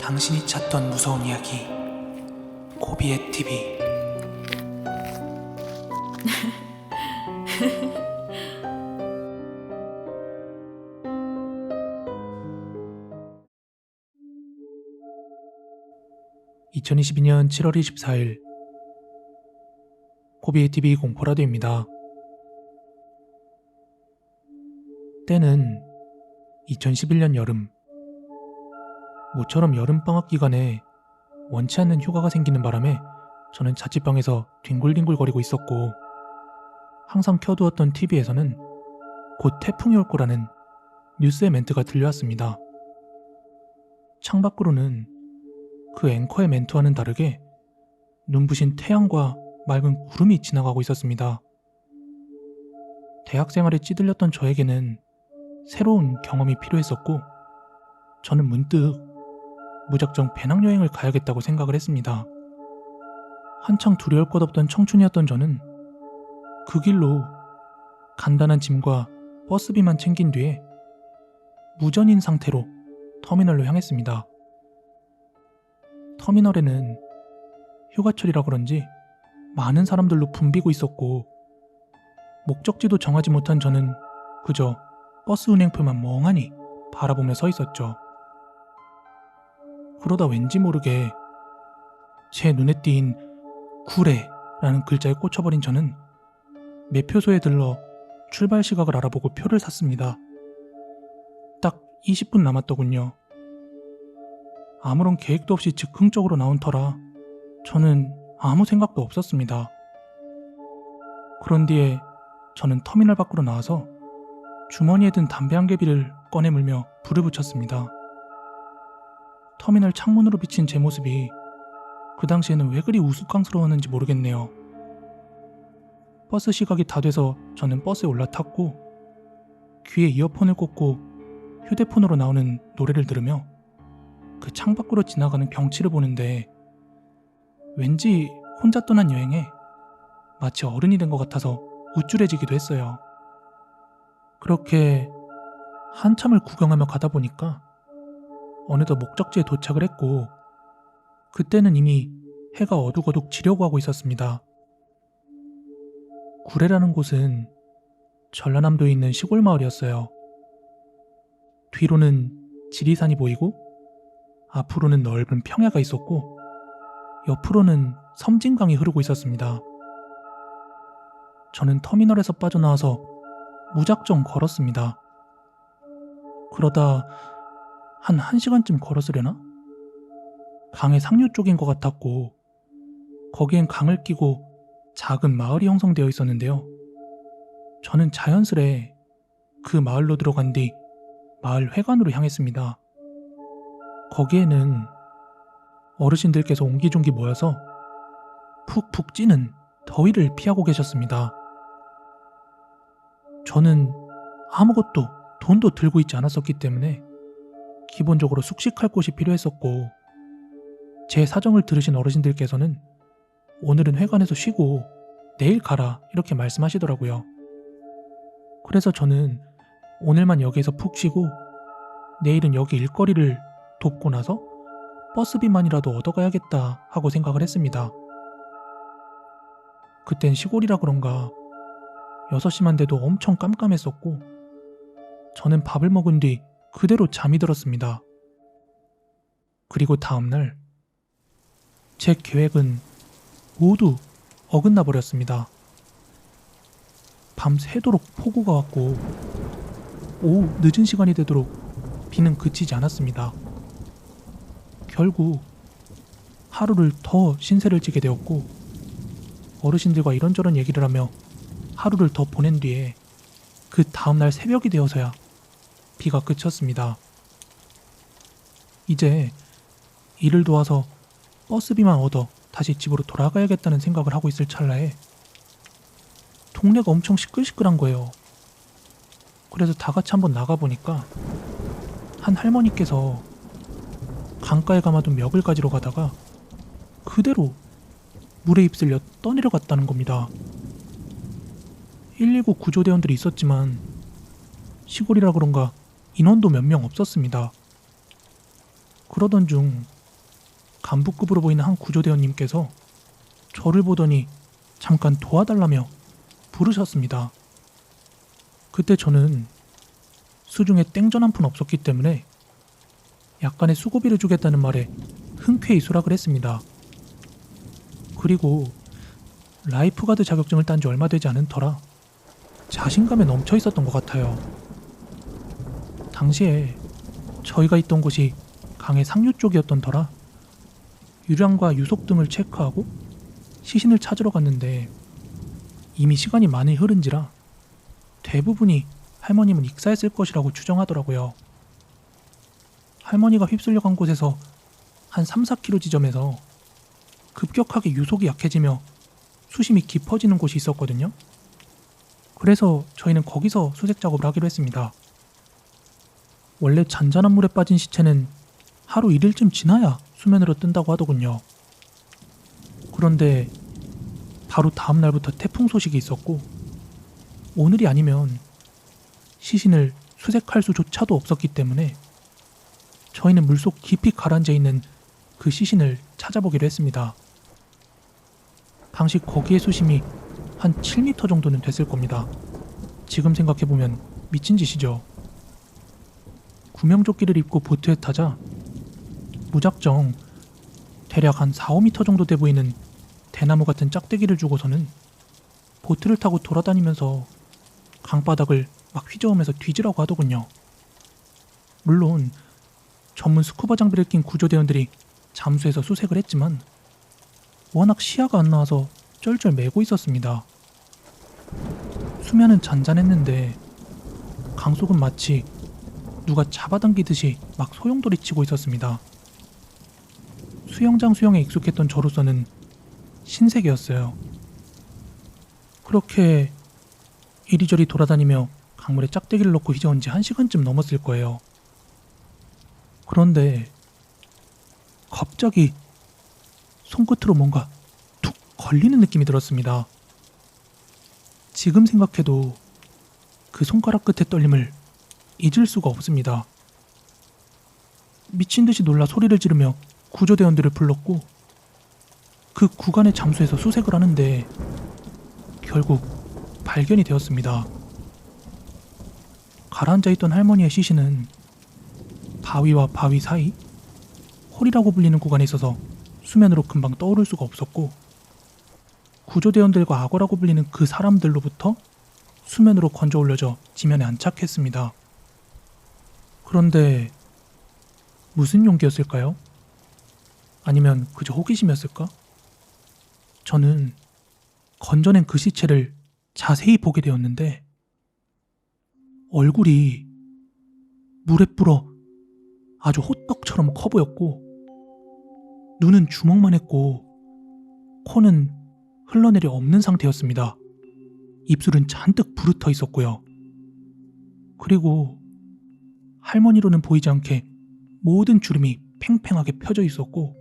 당신이 찾던 무서운 이야기 고비의 TV. (2022년 7월 24일) 고비의 TV 공포라디오입니다. 때는 2011년 여름. 모처럼 여름방학 기간에 원치 않는 휴가가 생기는 바람에 저는 자취방에서 뒹굴뒹굴거리고 있었고, 항상 켜두었던 TV에서는 곧 태풍이 올 거라는 뉴스의 멘트가 들려왔습니다. 창밖으로는 그 앵커의 멘트와는 다르게 눈부신 태양과 맑은 구름이 지나가고 있었습니다. 대학생활에 찌들렸던 저에게는 새로운 경험이 필요했었고, 저는 문득 무작정 배낭여행을 가야겠다고 생각을 했습니다. 한창 두려울 것 없던 청춘이었던 저는 그 길로 간단한 짐과 버스비만 챙긴 뒤에 무전인 상태로 터미널로 향했습니다. 터미널에는 휴가철이라 그런지 많은 사람들로 붐비고 있었고, 목적지도 정하지 못한 저는 그저 버스 운행표만 멍하니 바라보며 서 있었죠. 그러다 왠지 모르게 제 눈에 띈 구례라는 글자에 꽂혀버린 저는 매표소에 들러 출발 시각을 알아보고 표를 샀습니다. 딱 20분 남았더군요. 아무런 계획도 없이 즉흥적으로 나온 터라 저는 아무 생각도 없었습니다. 그런 뒤에 저는 터미널 밖으로 나와서 주머니에 든 담배 한 개비를 꺼내 물며 불을 붙였습니다. 터미널 창문으로 비친 제 모습이 그 당시에는 왜 그리 우스꽝스러웠는지 모르겠네요. 버스 시각이 다 돼서 저는 버스에 올라탔고, 귀에 이어폰을 꽂고 휴대폰으로 나오는 노래를 들으며 그 창밖으로 지나가는 경치를 보는데, 왠지 혼자 떠난 여행에 마치 어른이 된 것 같아서 우쭐해지기도 했어요. 그렇게 한참을 구경하며 가다 보니까 어느덧 목적지에 도착을 했고, 그때는 이미 해가 어둑어둑 지려고 하고 있었습니다. 구례라는 곳은 전라남도에 있는 시골 마을이었어요. 뒤로는 지리산이 보이고, 앞으로는 넓은 평야가 있었고, 옆으로는 섬진강이 흐르고 있었습니다. 저는 터미널에서 빠져나와서 무작정 걸었습니다. 그러다 한 1시간쯤 걸었으려나? 강의 상류 쪽인 것 같았고, 거기엔 강을 끼고 작은 마을이 형성되어 있었는데요. 저는 자연스레 그 마을로 들어간 뒤 마을 회관으로 향했습니다. 거기에는 어르신들께서 옹기종기 모여서 푹푹 찌는 더위를 피하고 계셨습니다. 저는 아무것도 돈도 들고 있지 않았었기 때문에 기본적으로 숙식할 곳이 필요했었고, 제 사정을 들으신 어르신들께서는 오늘은 회관에서 쉬고 내일 가라 이렇게 말씀하시더라고요. 그래서 저는 오늘만 여기에서 푹 쉬고 내일은 여기 일거리를 돕고 나서 버스비만이라도 얻어가야겠다 하고 생각을 했습니다. 그땐 시골이라 그런가 6시만 돼도 엄청 깜깜했었고, 저는 밥을 먹은 뒤 그대로 잠이 들었습니다. 그리고 다음날 제 계획은 모두 어긋나 버렸습니다. 밤새도록 폭우가 왔고, 오후 늦은 시간이 되도록 비는 그치지 않았습니다. 결국 하루를 더 신세를 지게 되었고, 어르신들과 이런저런 얘기를 하며 하루를 더 보낸 뒤에 그 다음날 새벽이 되어서야 비가 그쳤습니다. 이제 일을 도와서 버스비만 얻어 다시 집으로 돌아가야겠다는 생각을 하고 있을 찰나에 동네가 엄청 시끌시끌한 거예요. 그래서 다 같이 한번 나가보니까 한 할머니께서 강가에 감아둔 멱을 가지러 가다가 그대로 물에 휩쓸려 떠내려갔다는 겁니다. 119 구조대원들이 있었지만 시골이라 그런가 인원도 몇 명 없었습니다. 그러던 중 간부급으로 보이는 한 구조대원님께서 저를 보더니 잠깐 도와달라며 부르셨습니다. 그때 저는 수중에 땡전 한 푼 없었기 때문에 약간의 수고비를 주겠다는 말에 흔쾌히 수락을 했습니다. 그리고 라이프가드 자격증을 딴 지 얼마 되지 않은 터라 자신감에 넘쳐 있었던 것 같아요. 당시에 저희가 있던 곳이 강의 상류 쪽이었던 터라 유량과 유속 등을 체크하고 시신을 찾으러 갔는데 이미 시간이 많이 흐른지라 대부분이 할머님은 익사했을 것이라고 추정하더라고요. 할머니가 휩쓸려 간 곳에서 한 3-4km 지점에서 급격하게 유속이 약해지며 수심이 깊어지는 곳이 있었거든요. 그래서 저희는 거기서 수색 작업을 하기로 했습니다. 원래 잔잔한 물에 빠진 시체는 하루 1일쯤 지나야 수면으로 뜬다고 하더군요. 그런데 바로 다음 날부터 태풍 소식이 있었고 오늘이 아니면 시신을 수색할 수조차도 없었기 때문에 저희는 물속 깊이 가라앉아 있는 그 시신을 찾아보기로 했습니다. 당시 거기의 수심이 한 7m 정도는 됐을 겁니다. 지금 생각해보면 미친 짓이죠. 구명조끼를 입고 보트에 타자 무작정 대략 한 4-5m 정도 돼 보이는 대나무 같은 짝대기를 주고서는 보트를 타고 돌아다니면서 강바닥을 막 휘저으면서 뒤지라고 하더군요. 물론 전문 스쿠버 장비를 낀 구조대원들이 잠수해서 수색을 했지만 워낙 시야가 안 나와서 쩔쩔 매고 있었습니다. 수면은 잔잔했는데 강속은 마치 누가 잡아당기듯이 막 소용돌이 치고 있었습니다. 수영장 수영에 익숙했던 저로서는 신세계였어요. 그렇게 이리저리 돌아다니며 강물에 짝대기를 넣고 휘저은 지 1시간쯤 넘었을 거예요. 그런데 갑자기 손끝으로 뭔가 툭 걸리는 느낌이 들었습니다. 지금 생각해도 그 손가락 끝의 떨림을 잊을 수가 없습니다. 미친 듯이 놀라 소리를 지르며 구조대원들을 불렀고 그 구간에 잠수해서 수색을 하는데 결국 발견이 되었습니다. 가라앉아 있던 할머니의 시신은 바위와 바위 사이 홀이라고 불리는 구간에 있어서 수면으로 금방 떠오를 수가 없었고 구조대원들과 악어라고 불리는 그 사람들로부터 수면으로 건져 올려져 지면에 안착했습니다. 그런데 무슨 용기였을까요? 아니면 그저 호기심이었을까? 저는 건져낸 그 시체를 자세히 보게 되었는데 얼굴이 물에 불어 아주 호떡처럼 커 보였고 눈은 주먹만 했고 코는 흘러내려 없는 상태였습니다. 입술은 잔뜩 부르터 있었고요. 그리고 할머니로는 보이지 않게 모든 주름이 팽팽하게 펴져 있었고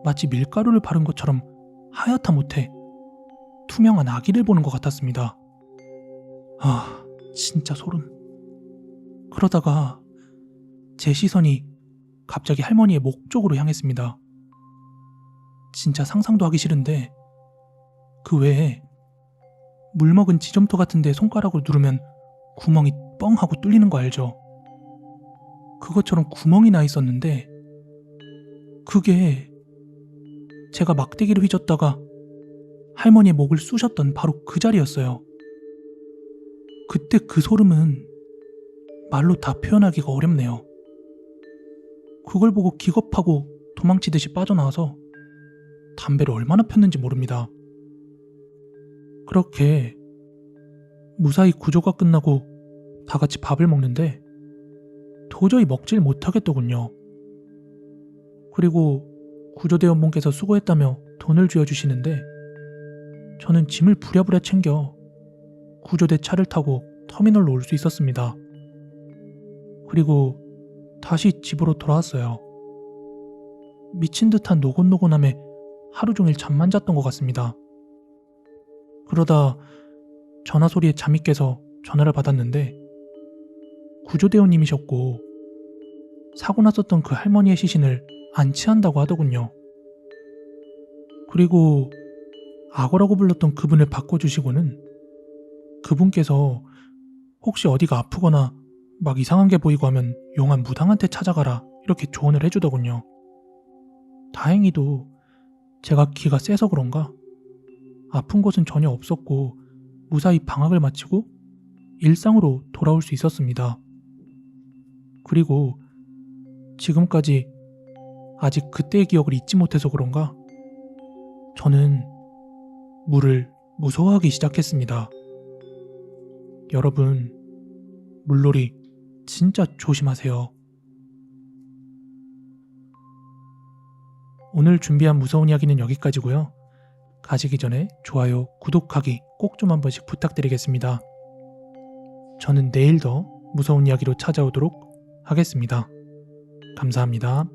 마치 밀가루를 바른 것처럼 하얗다 못해 투명한 아기를 보는 것 같았습니다. 아, 진짜 소름. 그러다가 제 시선이 갑자기 할머니의 목 쪽으로 향했습니다. 진짜 상상도 하기 싫은데 그 외에 물먹은 지점토 같은 데 손가락으로 누르면 구멍이 뻥 하고 뚫리는 거 알죠? 그것처럼 구멍이 나 있었는데 그게 제가 막대기를 휘젓다가 할머니의 목을 쑤셨던 바로 그 자리였어요. 그때 그 소름은 말로 다 표현하기가 어렵네요. 그걸 보고 기겁하고 도망치듯이 빠져나와서 담배를 얼마나 폈는지 모릅니다. 그렇게 무사히 구조가 끝나고 다 같이 밥을 먹는데 도저히 먹질 못하겠더군요. 그리고 구조대원분께서 수고했다며 돈을 쥐어주시는데 저는 짐을 부랴부랴 챙겨 구조대 차를 타고 터미널로 올 수 있었습니다. 그리고 다시 집으로 돌아왔어요. 미친 듯한 노곤노곤함에 하루 종일 잠만 잤던 것 같습니다. 그러다 전화 소리에 잠이 깨서 전화를 받았는데 구조대원님이셨고 사고 났었던 그 할머니의 시신을 안 취한다고 하더군요. 그리고 악어라고 불렀던 그분을 바꿔주시고는 그분께서 혹시 어디가 아프거나 막 이상한 게 보이고 하면 용한 무당한테 찾아가라 이렇게 조언을 해주더군요. 다행히도 제가 기가 세서 그런가 아픈 곳은 전혀 없었고 무사히 방학을 마치고 일상으로 돌아올 수 있었습니다. 그리고 지금까지 아직 그때의 기억을 잊지 못해서 그런가 저는 물을 무서워하기 시작했습니다. 여러분, 물놀이 진짜 조심하세요. 오늘 준비한 무서운 이야기는 여기까지고요. 가시기 전에 좋아요, 구독하기 꼭 좀 한 번씩 부탁드리겠습니다. 저는 내일 더 무서운 이야기로 찾아오도록 하겠습니다. 감사합니다.